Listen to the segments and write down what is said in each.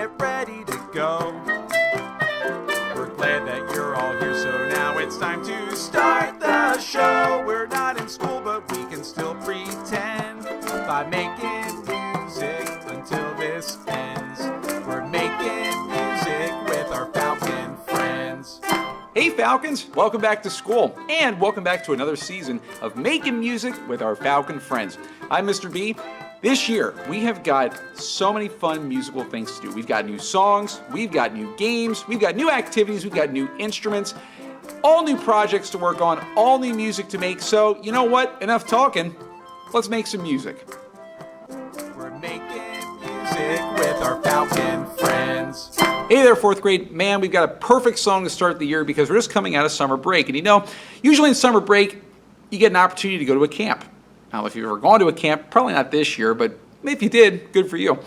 get ready to go. We're glad that you're all here, so now it's time to start the show. We're not in school, but we can still pretend by making music until this ends. We're making music with our Falcon friends. Hey Falcons, welcome back to school, and welcome back to another season of Making Music with our Falcon friends. I'm Mr. B. This year, we have got so many fun musical things to do. We've got new songs, we've got new games, we've got new activities, we've got new instruments, all new projects to work on, all new music to make. So, you know what? Enough talking. Let's make some music. We're making music with our Falcon friends. Hey there, fourth grade. Man, we've got a perfect song to start the year because we're just coming out of summer break. And you know, usually in summer break, you get an opportunity to go to a camp. Now, if you've ever gone to a camp, probably not this year, but if you did, good for you.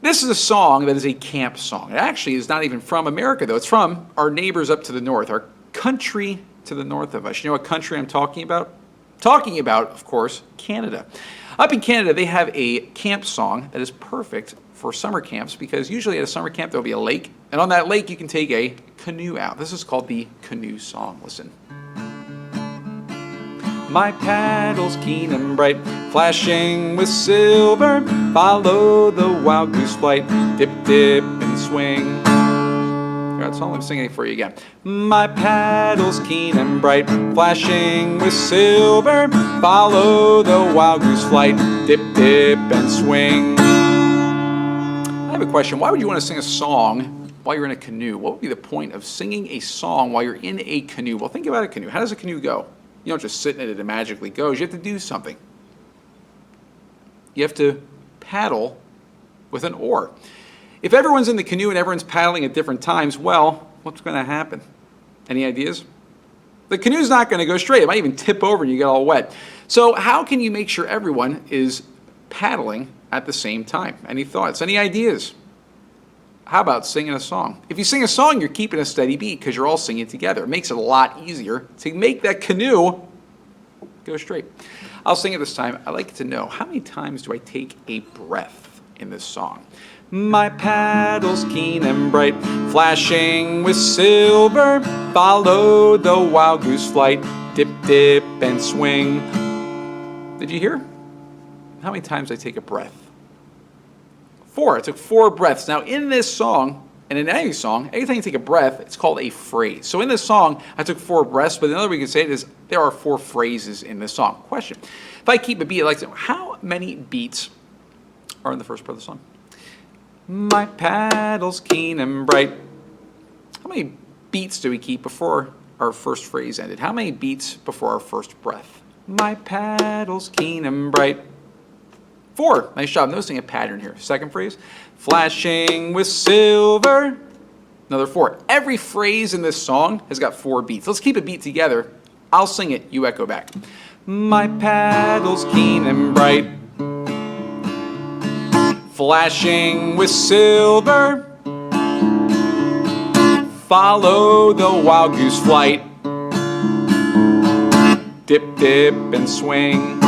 This is a song that is a camp song. It actually is not even from America, though. It's from our neighbors up to the north, our country to the north of us. You know what country I'm talking about? Talking about, of course, Canada. Up in Canada, they have a camp song that is perfect for summer camps because usually at a summer camp, there'll be a lake, and on that lake, you can take a canoe out. This is called the Canoe Song. Listen. My paddle's keen and bright, flashing with silver. Follow the wild goose flight, dip, dip, and swing. That's all I'm singing for you again. My paddle's keen and bright, flashing with silver. Follow the wild goose flight, dip, dip, and swing. I have a question. Why would you want to sing a song while you're in a canoe? What would be the point of singing a song while you're in a canoe? Well, think about a canoe. How does a canoe go? You don't just sit in it and it magically goes. You have to do something. You have to paddle with an oar. If everyone's in the canoe and everyone's paddling at different times, well, what's going to happen? Any ideas? The canoe's not going to go straight. It might even tip over and you get all wet. So how can you make sure everyone is paddling at the same time? Any thoughts? Any ideas? How about singing a song? If you sing a song, you're keeping a steady beat because you're all singing together. It makes it a lot easier to make that canoe go straight. I'll sing it this time. I'd like to know, how many times do I take a breath in this song? My paddle's keen and bright, flashing with silver. Follow the wild goose flight, dip, dip, and swing. Did you hear? How many times I take a breath? 4. I took 4 breaths. Now, in this song, and in any song, anytime you take a breath, it's called a phrase. So in this song, I took 4 breaths, but another way you can say it is there are 4 phrases in this song. Question. If I keep a beat, I'd like to know, how many beats are in the first part of the song? My paddle's keen and bright. How many beats do we keep before our first phrase ended? How many beats before our first breath? My paddle's keen and bright. 4. Nice job. Noticing a pattern here. Second phrase. Flashing with silver. Another 4. Every phrase in this song has got 4 beats. Let's keep a beat together. I'll sing it. You echo back. My paddle's keen and bright. Flashing with silver. Follow the wild goose flight. Dip, dip, and swing.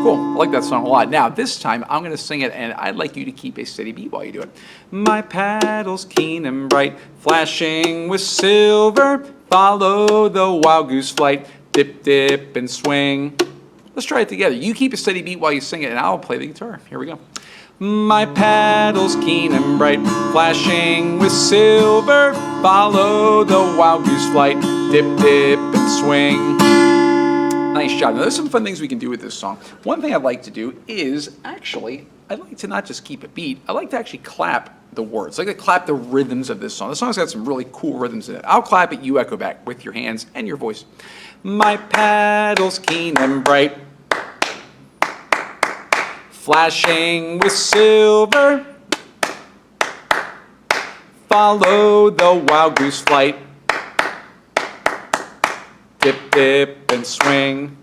Cool. I like that song a lot. Now, this time, I'm going to sing it, and I'd like you to keep a steady beat while you do it. My paddle's keen and bright, flashing with silver. Follow the wild goose flight, dip, dip, and swing. Let's try it together. You keep a steady beat while you sing it, and I'll play the guitar. Here we go. My paddle's keen and bright, flashing with silver. Follow the wild goose flight, dip, dip, and swing. Nice job. Now, there's some fun things we can do with this song. One thing I'd like to do is actually, I'd like to not just keep a beat, I'd like to actually clap the words. I'd like to clap the rhythms of this song. The song's got some really cool rhythms in it. I'll clap it, you echo back with your hands and your voice. My paddle's keen and bright, flashing with silver. Follow the wild goose flight. Dip, dip, and swing.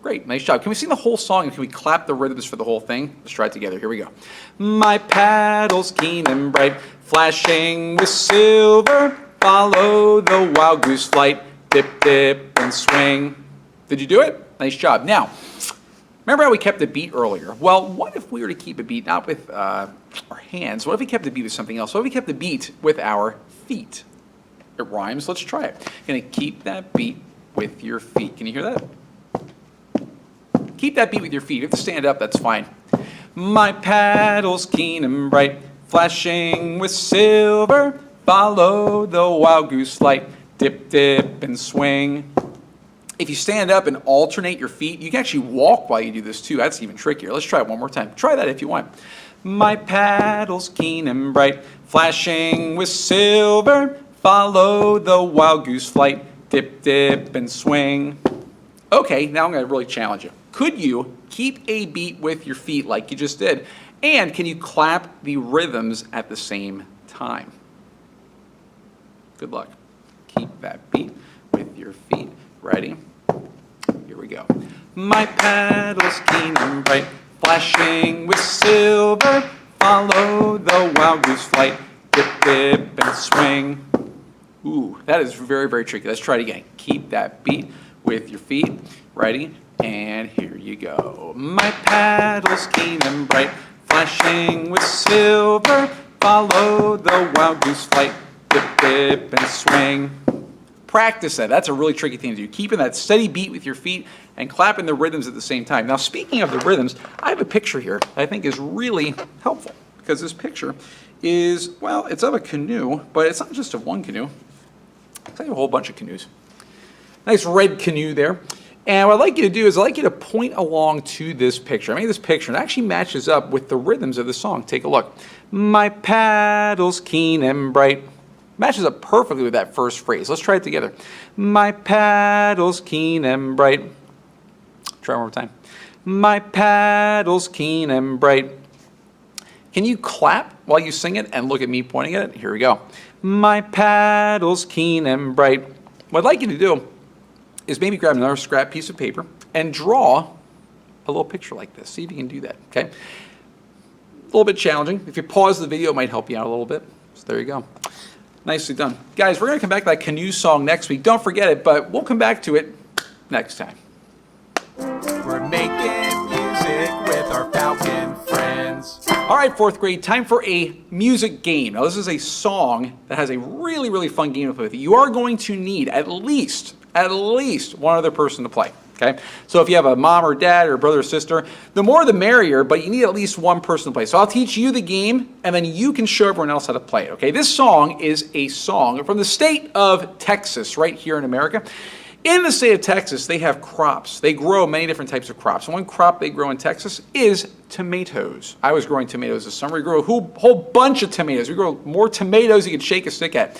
Great, nice job. Can we sing the whole song and can we clap the rhythms for the whole thing? Let's try it together. Here we go. My paddle's keen and bright, flashing with silver. Follow the wild goose flight. Dip, dip, and swing. Did you do it? Nice job. Now, Remember how we kept the beat earlier? Well, what if we were to keep a beat not with our hands? What if we kept the beat with something else? What if we kept the beat with our feet? It rhymes. Let's try it. You're going to keep that beat with your feet. Can you hear that? Keep that beat with your feet. You have to stand up. That's fine. My paddle's keen and bright, flashing with silver. Follow the wild goose light. Dip, dip, and swing. If you stand up and alternate your feet, you can actually walk while you do this too. That's even trickier. Let's try it one more time. Try that if you want. My paddle's keen and bright, flashing with silver. Follow the wild goose flight. Dip, dip, and swing. Okay, now I'm going to really challenge you. Could you keep a beat with your feet like you just did? And can you clap the rhythms at the same time? Good luck. Keep that beat with your feet. Ready? Here we go. My paddle's keen and bright, flashing with silver. Follow the wild goose flight. Dip, dip, and swing. Ooh, that is very, very tricky. Let's try it again. Keep that beat with your feet. Ready? And here you go. My paddle's keen and bright, flashing with silver. Follow the wild goose flight. Dip, dip, and swing. Practice that. That's a really tricky thing to do. Keeping that steady beat with your feet and clapping the rhythms at the same time. Now, speaking of the rhythms, I have a picture here that I think is really helpful because this picture is, well, it's of a canoe, but it's not just of one canoe. It's like a whole bunch of canoes. Nice red canoe there. And what I'd like you to do is I'd like you to point along to this picture. I made this picture, and it actually matches up with the rhythms of the song. Take a look. My paddle's keen and bright. Matches up perfectly with that first phrase. Let's try it together. My paddle's keen and bright. Try one more time. My paddle's keen and bright. Can you clap while you sing it and look at me pointing at it? Here we go. My paddle's keen and bright. What I'd like you to do is maybe grab another scrap piece of paper and draw a little picture like this. See if you can do that, okay? A little bit challenging. If you pause the video, it might help you out a little bit. So there you go. Nicely done. Guys, we're going to come back to that Canoe Song next week. Don't forget it, but we'll come back to it next time. We're making music with our Falcon friends. All right, fourth grade, time for a music game. Now, this is a song that has a really, really fun game to play with. You are going to need at least one other person to play. Okay, so if you have a mom or dad or brother or sister, the more the merrier, but you need at least one person to play. So I'll teach you the game, and then you can show everyone else how to play it, okay? This song is a song from the state of Texas, right here in America. In the state of Texas, they have crops. They grow many different types of crops. And one crop they grow in Texas is tomatoes. I was growing tomatoes this summer. We grew a whole bunch of tomatoes. We grow more tomatoes you could shake a stick at.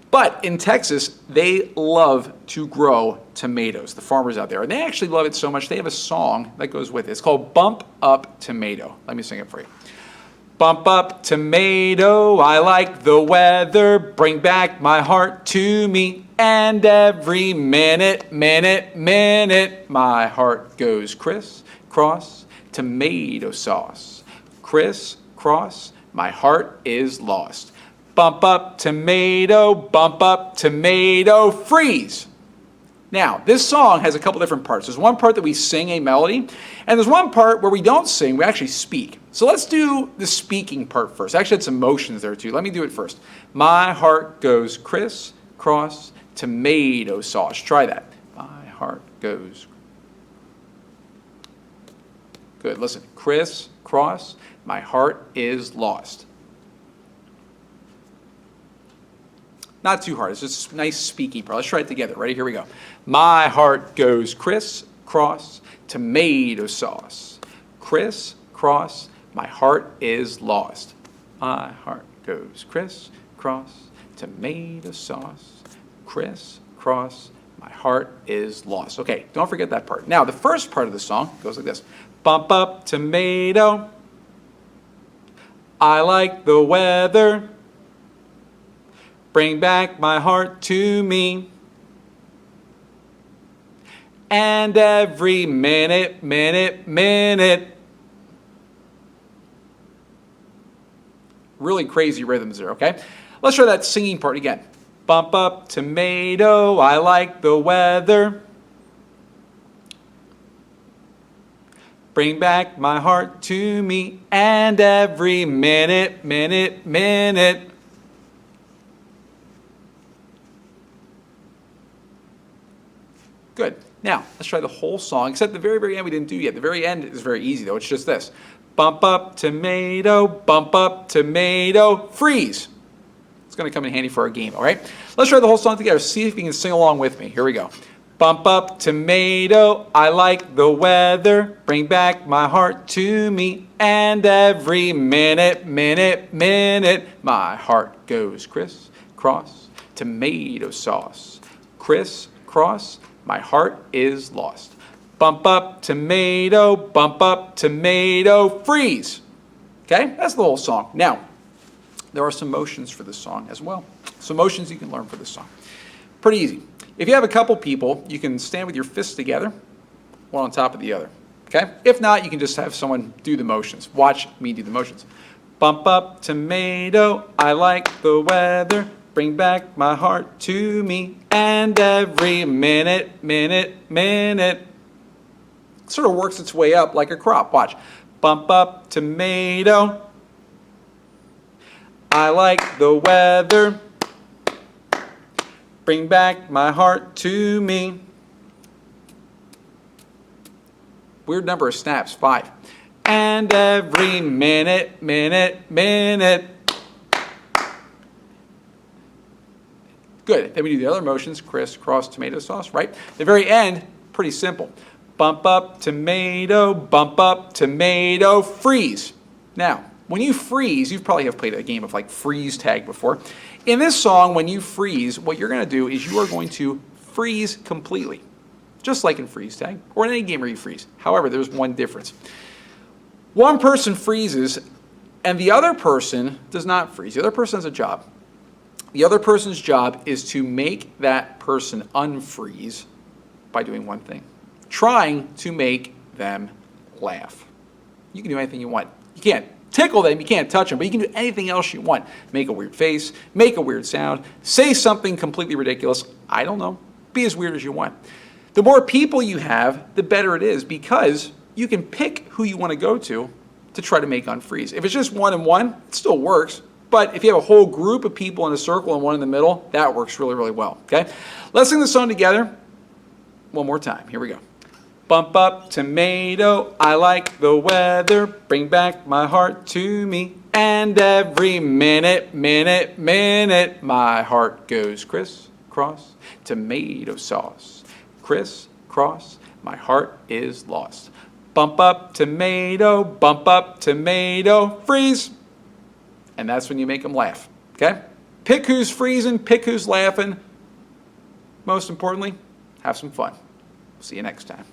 But in Texas, they love to grow tomatoes, the farmers out there. And they actually love it so much, they have a song that goes with it. It's called Bump Up Tomato. Let me sing it for you. Bump up tomato, I like the weather. Bring back my heart to me. And every minute, my heart goes criss-cross tomato sauce. Criss-cross, my heart is lost. Bump up tomato, freeze. Now, this song has a couple different parts. There's one part that we sing a melody, and there's one part where we don't sing, we actually speak. So let's do the speaking part first. I actually had some motions there too. Let me do it first. My heart goes criss-cross tomato sauce. Try that. My heart goes. Good, listen. Criss-cross, my heart is lost. Not too hard. It's just a nice speaking part. Let's try it together. Ready? Here we go. My heart goes criss-cross tomato sauce. Criss-cross, my heart is lost. My heart goes criss-cross tomato sauce. Criss-cross, my heart is lost. Okay, don't forget that part. Now, the first part of the song goes like this. Bump up tomato. I like the weather. Bring back my heart to me. And every minute. Really crazy rhythms there, okay? Let's try that singing part again. Bump up tomato, I like the weather. bring back my heart to me, and every minute, minute, minute. Good. Now, let's try the whole song, except the very, very end we didn't do yet. The very end is very easy, though. It's just this. Bump up, tomato, freeze. It's going to come in handy for our game, all right? Let's try the whole song together. See if you can sing along with me. Here we go. Bump up, tomato, I like the weather. Bring back my heart to me, and every minute, minute, minute, my heart goes criss-cross, tomato sauce. Criss-cross, my heart is lost. Bump up, tomato, freeze. Okay, that's the whole song. Now, there are some motions for this song as well. Some motions you can learn for this song. Pretty easy. If you have a couple people, you can stand with your fists together, one on top of the other. Okay? If not, you can just have someone do the motions. Watch me do the motions. Bump up, tomato, I like the weather. Bring back my heart to me, and every minute, minute, minute. Sort of works its way up like a crop. Watch. Bump up, tomato, I like the weather. Bring back my heart to me. Weird number of snaps, 5. And every minute, minute, minute. Good. Then we do the other motions, criss-cross, tomato sauce, right? The very end, pretty simple. Bump up, tomato, freeze. Now, when you freeze, you probably have played a game of like freeze tag before. In this song, when you freeze, what you're going to do is you are going to freeze completely, just like in freeze tag or in any game where you freeze. However, there's one difference. One person freezes and the other person does not freeze. The other person has a job. The other person's job is to make that person unfreeze by doing one thing, trying to make them laugh. You can do anything you want. You can't tickle them, you can't touch them, but you can do anything else you want. Make a weird face, make a weird sound, say something completely ridiculous. I don't know. Be as weird as you want. The more people you have, the better it is, because you can pick who you want to go to try to make unfreeze. If it's just one and one, it still works. But if you have a whole group of people in a circle and one in the middle, that works really, really well. Okay? Let's sing the song together one more time. Here we go. Bump up, tomato, I like the weather. Bring back my heart to me. And every minute, minute, minute, my heart goes criss-cross, tomato sauce. Criss-cross, my heart is lost. Bump up, tomato, freeze. And that's when you make them laugh. Okay? Pick who's freezing, pick who's laughing. Most importantly, have some fun. See you next time.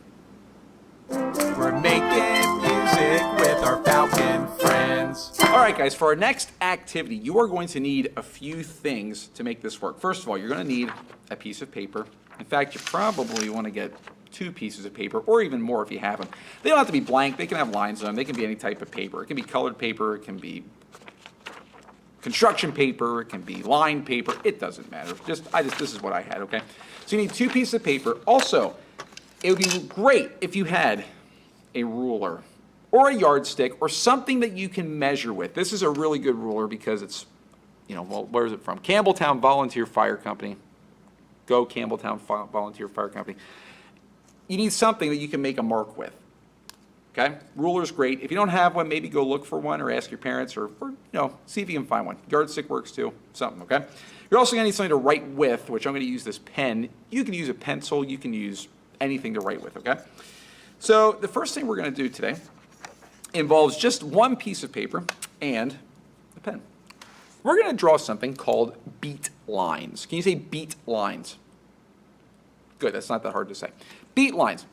We're making music with our falcon friends. All right, guys, for our next activity, you are going to need a few things to make this work. First of all, you're going to need a piece of paper. In fact, you probably want to get 2 pieces of paper, or even more if you have them. They don't have to be blank. They can have lines on them. They can be any type of paper. It can be colored paper. It can be construction paper. It can be lined paper. It doesn't matter. This is what I had, okay? So you need 2 pieces of paper. Also, it would be great if you had a ruler or a yardstick or something that you can measure with. This is a really good ruler because it's, well, where is it from? Campbelltown Volunteer Fire Company. Go Campbelltown Volunteer Fire Company. You need something that you can make a mark with. Okay? Ruler's great. If you don't have one, maybe go look for one or ask your parents or see if you can find one. Yardstick works too. Something, okay? You're also going to need something to write with, which I'm going to use this pen. You can use a pencil. You can use anything to write with, okay? So the first thing we're going to do today involves just one piece of paper and a pen. We're going to draw something called beat lines. Can you say beat lines? Good, that's not that hard to say. Beat lines.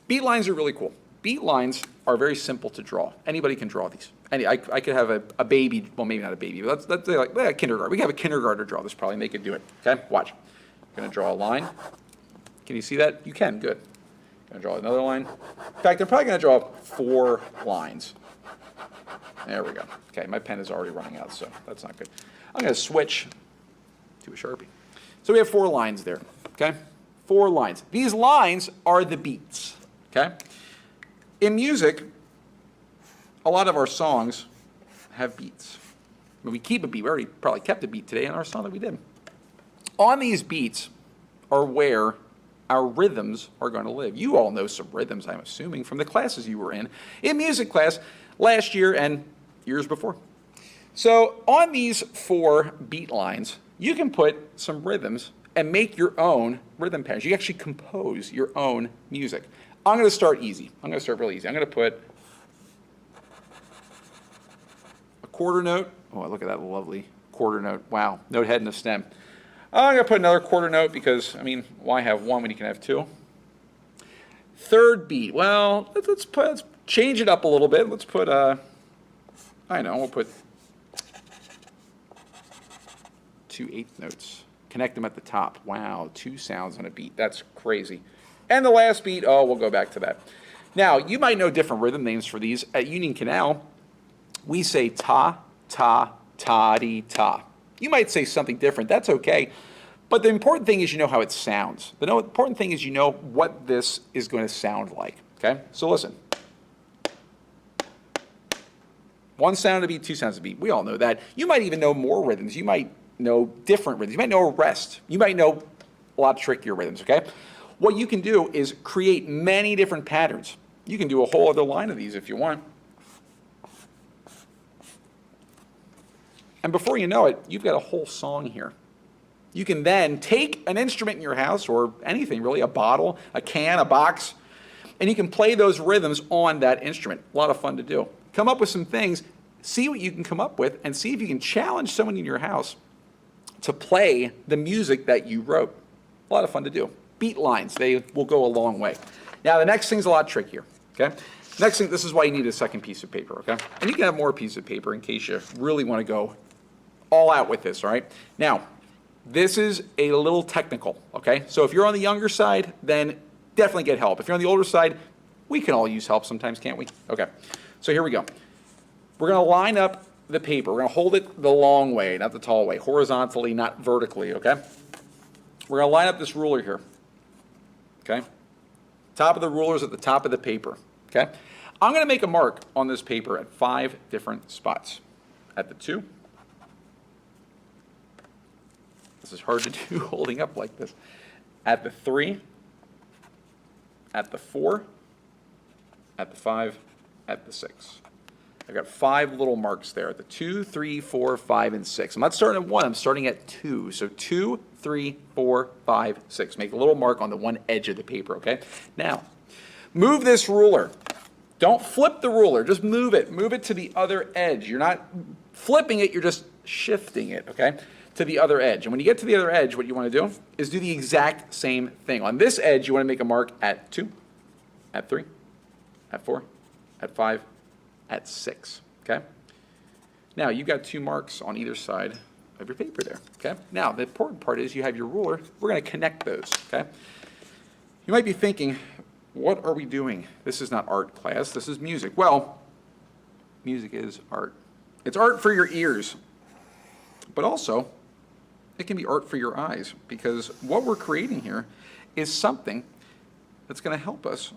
Beat lines are really cool. Beat lines are very simple to draw. Anybody can draw these. I could have a baby, well, maybe not a baby, but let's say like a kindergarten. We can have a kindergartner draw this probably, and they could do it. Okay, watch. I'm going to draw a line. Can you see that? You can, good. I'm going to draw another line. In fact, I'm probably going to draw 4 lines. There we go. Okay, my pen is already running out, so that's not good. I'm going to switch to a Sharpie. So we have 4 lines there, okay? 4 lines. These lines are the beats, okay? In music, a lot of our songs have beats. When we keep a beat, we already probably kept a beat today in our song that we did. On these beats are where our rhythms are going to live. You all know some rhythms, I'm assuming, from the classes you were in music class last year and years before. So on these 4 beat lines, you can put some rhythms and make your own rhythm patterns. You actually compose your own music. I'm going to start easy. I'm going to start really easy. I'm going to put a quarter note. Oh, look at that lovely quarter note. Wow, note head and a stem. I'm going to put another quarter note because, I mean, why have one when you can have 2? Third beat. Well, let's change it up a little bit. Let's put, we'll put 2 eighth notes. Connect them at the top. Wow, 2 sounds on a beat. That's crazy. And the last beat, we'll go back to that. Now, you might know different rhythm names for these. At Union Canal, we say ta, ta, ta-dee, ta. You might say something different. That's okay. But the important thing is you know how it sounds. The important thing is you know what this is going to sound like. Okay? So listen. 1 sound a beat, 2 sounds a beat. We all know that. You might even know more rhythms. You might know different rhythms. You might know a rest. You might know a lot trickier rhythms, okay? What you can do is create many different patterns. You can do a whole other line of these if you want. And before you know it, you've got a whole song here. You can then take an instrument in your house, or anything really, a bottle, a can, a box, and you can play those rhythms on that instrument. A lot of fun to do. Come up with some things, see what you can come up with, and see if you can challenge someone in your house to play the music that you wrote. A lot of fun to do. Beat lines, they will go a long way. Now, the next thing's a lot trickier, okay? Next thing, this is why you need a second piece of paper, okay? And you can have more pieces of paper in case you really want to go all out with this, all right? Now, this is a little technical, okay? So if you're on the younger side, then definitely get help. If you're on the older side, we can all use help sometimes, can't we? Okay, so here we go. We're going to line up the paper. We're going to hold it the long way, not the tall way, horizontally, not vertically, okay? We're going to line up this ruler here, okay? Top of the ruler is at the top of the paper, okay? I'm going to make a mark on this paper at 5 different spots. At the 2. This is hard to do holding up like this. At the 3. At the 4. At the 5. At the 6. I've got 5 little marks there at the 2, 3, 4, 5, and 6. I'm not starting at 1, I'm starting at 2. So 2, 3, 4, 5, 6. Make a little mark on the one edge of the paper, okay? Now, move this ruler. Don't flip the ruler, just move it. Move it to the other edge. You're not flipping it, you're just shifting it, okay? To the other edge. And when you get to the other edge, what you want to do is do the exact same thing. On this edge, you want to make a mark at 2, at 3, at 4, at 5, at 6, okay? Now, you've got 2 marks on either side of your paper there, okay? Now, the important part is you have your ruler. We're going to connect those, okay? You might be thinking, what are we doing? This is not art class, this is music. Well, music is art. It's art for your ears, but also it can be art for your eyes, because what we're creating here is something that's going to help us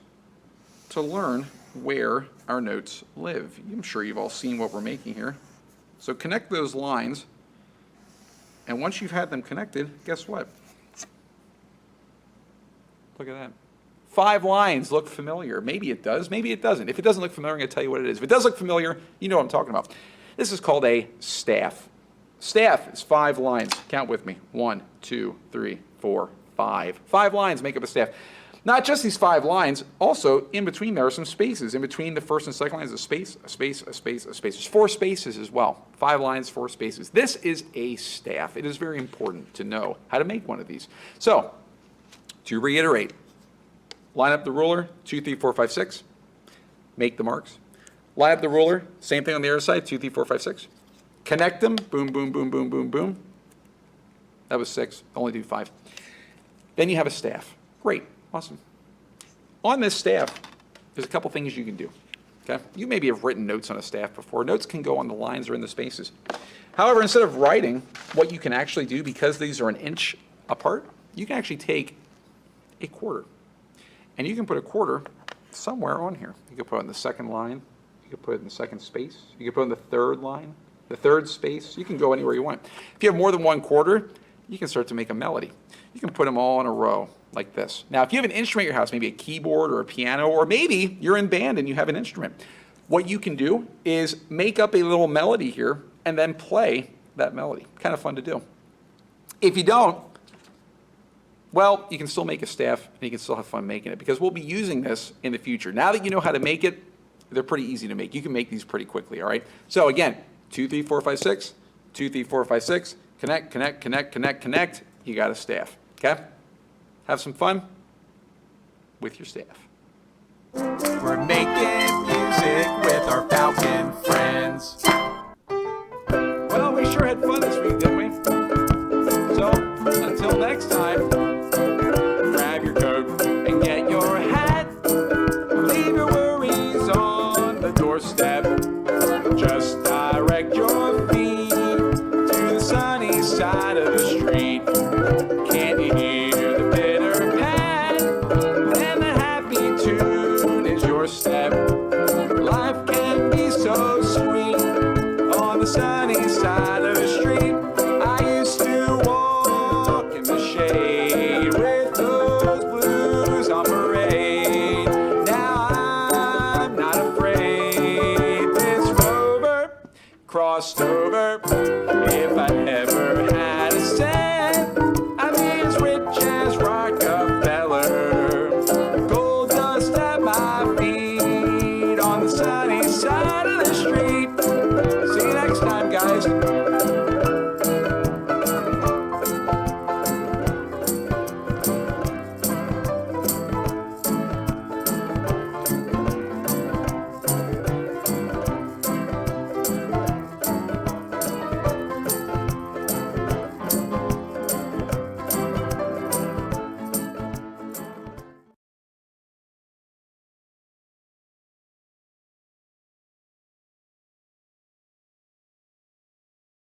to learn where our notes live. I'm sure you've all seen what we're making here. So connect those lines, and once you've had them connected, guess what? Look at that. 5 lines look familiar. Maybe it does, maybe it doesn't. If it doesn't look familiar, I'm going to tell you what it is. If it does look familiar, you know what I'm talking about. This is called a staff. Staff is 5 lines. Count with me. 1, 2, 3, 4, 5. 5 lines make up a staff. Not just these 5 lines, also in between there are some spaces. In between the first and second lines, a space, a space, a space, a space. There's 4 spaces as well. 5 lines, 4 spaces. This is a staff. It is very important to know how to make one of these. So, to reiterate, line up the ruler, 2, 3, 4, 5, 6. Make the marks. Line up the ruler, same thing on the other side, 2, 3, 4, 5, 6. Connect them, boom, boom, boom, boom, boom, boom. That was 6, only do 5. Then you have a staff. Great. Awesome. On this staff, there's a couple things you can do. Okay? You maybe have written notes on a staff before. Notes can go on the lines or in the spaces. However, instead of writing, what you can actually do, because these are an inch apart, you can actually take a quarter. And you can put a quarter somewhere on here. You can put it on the second line. You You can put it in the second space. You can put it in the third line, the third space. You can go anywhere you want. If you have more than one quarter, you can start to make a melody. You can put them all in a row like this. Now, if you have an instrument at your house, maybe a keyboard or a piano, or maybe you're in band and you have an instrument, what you can do is make up a little melody here and then play that melody. Kind of fun to do. If you don't, well, you can still make a staff and you can still have fun making it because we'll be using this in the future. Now that you know how to make it, they're pretty easy to make. You can make these pretty quickly, all right? So again, 2, 3, 4, 5, 6, 2, 3, 4, 5, 6, connect, connect, connect, connect, connect. You got a staff, okay? Have some fun with your staff. We're making music with our falcon friends. Well, we sure had fun this week, didn't we? So, until next time, grab your coat and get your hat. Leave your worries on the doorstep. Just direct your feet to the sunny side of the street. Can't you hear the pitter pat? And the happy tune is your step. Life can be so sweet on the sunny side of the street. I used to walk in the shade with those blues on parade. Now I'm not afraid. This rover crossed over